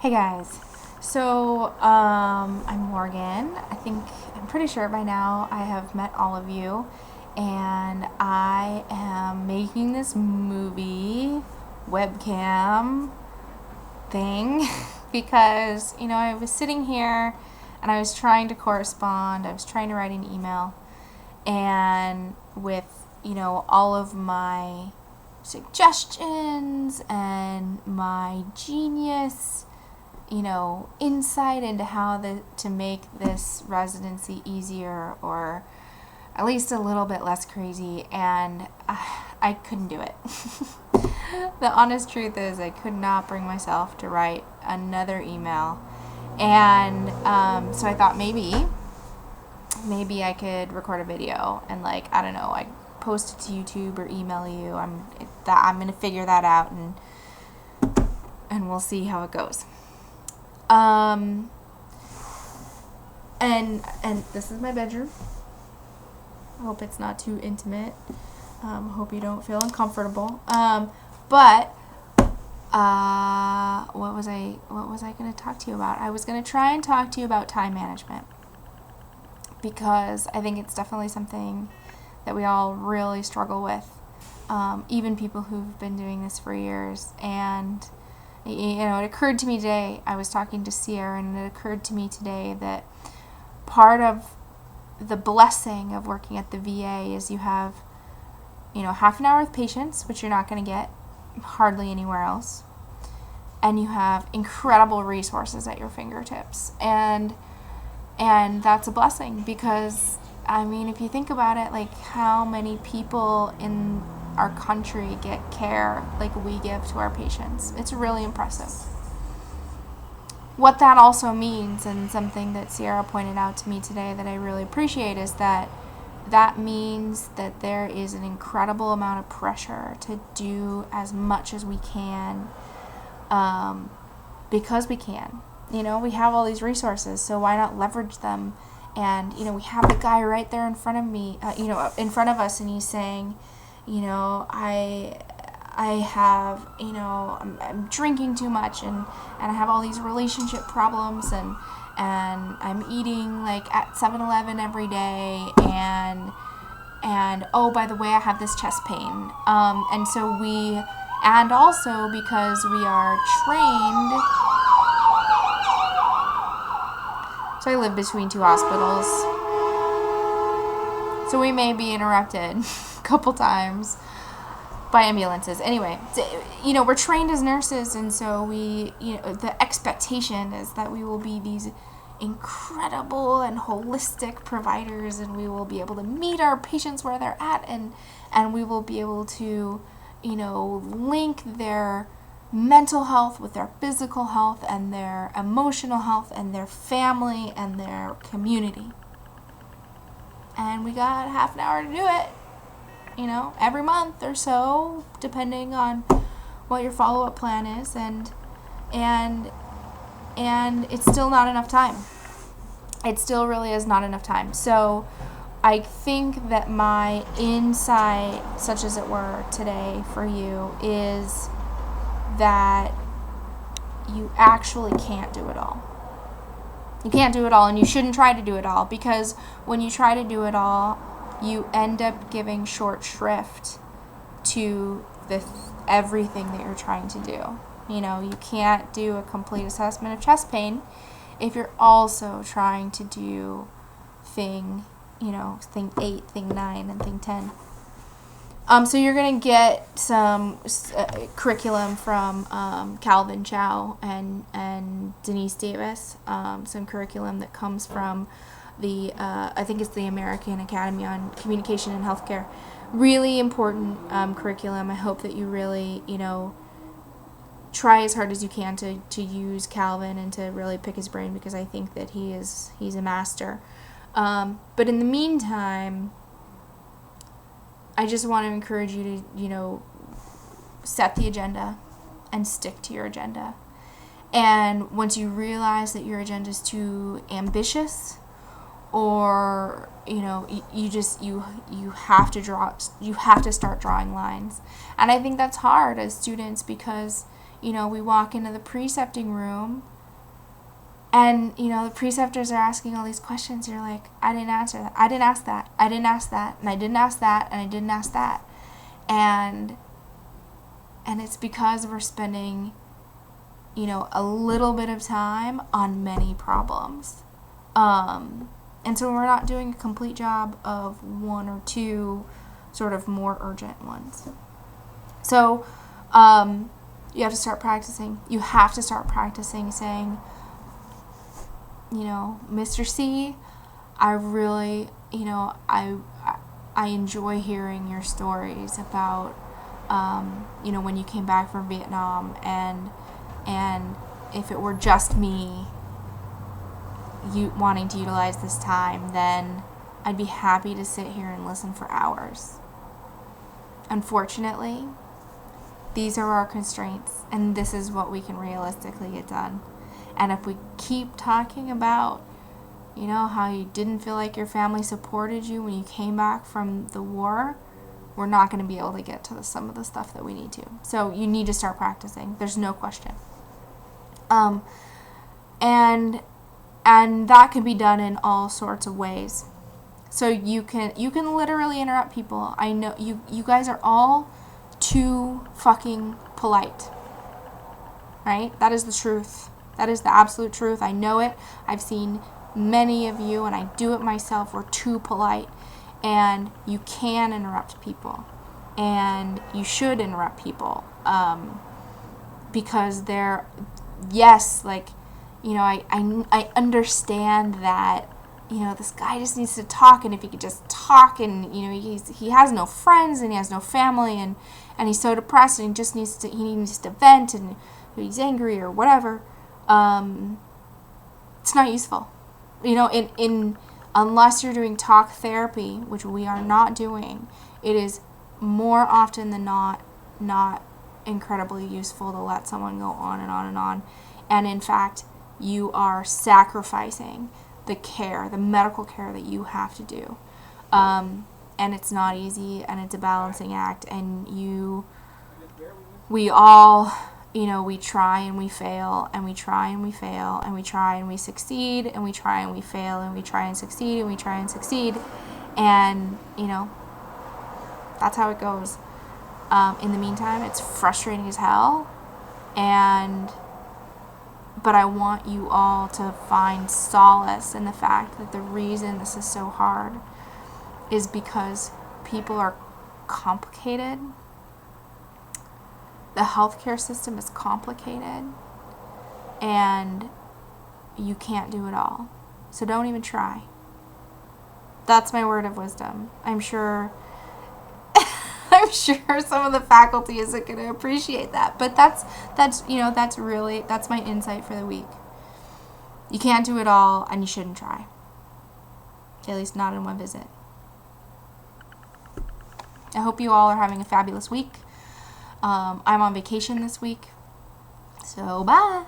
Hey guys, I'm Morgan. I'm pretty sure by now I have met all of you, and I am making this movie webcam thing because, I was sitting here and I was trying to correspond, I was trying to write an email, and with, all of my suggestions and my genius insight into to make this residency easier or at least a little bit less crazy, and I couldn't do it. The honest truth is I could not bring myself to write another email, and so I thought maybe I could record a video and I don't know, I post it to YouTube or email you. I'm gonna figure that out, and we'll see how it goes. And this is my bedroom. I hope it's not too intimate. Hope you don't feel uncomfortable. But what was I going to talk to you about? I was going to try and talk to you about time management, because I think it's definitely something that we all really struggle with. Even people who've been doing this for years. And it occurred to me today, I was talking to Sierra, and it occurred to me today that part of the blessing of working at the VA is you have, half an hour with patients, which you're not going to get hardly anywhere else, and you have incredible resources at your fingertips, and that's a blessing, because, if you think about it, how many people in our country get care like we give to our patients. It's really impressive. What that also means, and something that Sierra pointed out to me today that I really appreciate, is that means that there is an incredible amount of pressure to do as much as we can, because we can. We have all these resources, so why not leverage them? And, we have the guy right there in front of me, in front of us, and he's saying, I have, I'm drinking too much, and I have all these relationship problems, and I'm eating at 7-Eleven every day, and oh, by the way, I have this chest pain. And also because we are trained, so I live between two hospitals, so we may be interrupted a couple times by ambulances. Anyway, we're trained as nurses, and so the expectation is that we will be these incredible and holistic providers, and we will be able to meet our patients where they're at, and we will be able to, link their mental health with their physical health and their emotional health and their family and their community. And we got half an hour to do it. Every month or so, depending on what your follow-up plan is, and it's still not enough time. It still really is not enough time. So I think that my insight, such as it were today for you, is that you actually can't do it all. You can't do it all, and you shouldn't try to do it all, because when you try to do it all, you end up giving short shrift to everything that you're trying to do. You can't do a complete assessment of chest pain if you're also trying to do thing 8, thing 9, and thing 10. So you're going to get some curriculum from Calvin Chow and Denise Davis, some curriculum that comes from I think it's the American Academy on Communication and Healthcare. Really important curriculum. I hope that you really, try as hard as you can to use Calvin and to really pick his brain, because I think that he's a master. But in the meantime, I just want to encourage you to, set the agenda and stick to your agenda. And once you realize that your agenda is too ambitious, or you have to start drawing lines. And I think that's hard as students, because we walk into the precepting room And, the preceptors are asking all these questions. You're like, I didn't answer that. I didn't ask that. I didn't ask that. And I didn't ask that. And I didn't ask that. And it's because we're spending, a little bit of time on many problems. And so we're not doing a complete job of one or two sort of more urgent ones. So you have to start practicing. You have to start practicing saying, Mr. C, I really, I enjoy hearing your stories about, when you came back from Vietnam, and if it were just me you wanting to utilize this time, then I'd be happy to sit here and listen for hours. Unfortunately, these are our constraints, and this is what we can realistically get done. And if we keep talking about, how you didn't feel like your family supported you when you came back from the war, we're not going to be able to get to some of the stuff that we need to. So you need to start practicing. There's no question. And that can be done in all sorts of ways. So you can literally interrupt people. I know you guys are all too fucking polite. Right? That is the truth. That is the absolute truth. I know it. I've seen many of you, and I do it myself. We're too polite. And you can interrupt people. And you should interrupt people. Because they're, yes, like, I understand that, this guy just needs to talk, and if he could just talk, and, he has no friends, and he has no family, and he's so depressed, and he needs to vent, and he's angry or whatever. It's not useful. Unless you're doing talk therapy, which we are not doing, it is more often than not incredibly useful to let someone go on and on and on. And in fact, you are sacrificing the medical care that you have to do. And it's not easy, and it's a balancing act, and we all, we try and we fail, and we try and we fail, and we try and we succeed, and we try and we fail, and we try and succeed, and we try and succeed. And, that's how it goes. In the meantime, it's frustrating as hell. But I want you all to find solace in the fact that the reason this is so hard is because people are complicated. The healthcare system is complicated, and you can't do it all. So don't even try. That's my word of wisdom. I'm sure some of the faculty isn't going to appreciate that, but that's my insight for the week. You can't do it all, and you shouldn't try. At least not in one visit. I hope you all are having a fabulous week. I'm on vacation this week, so bye.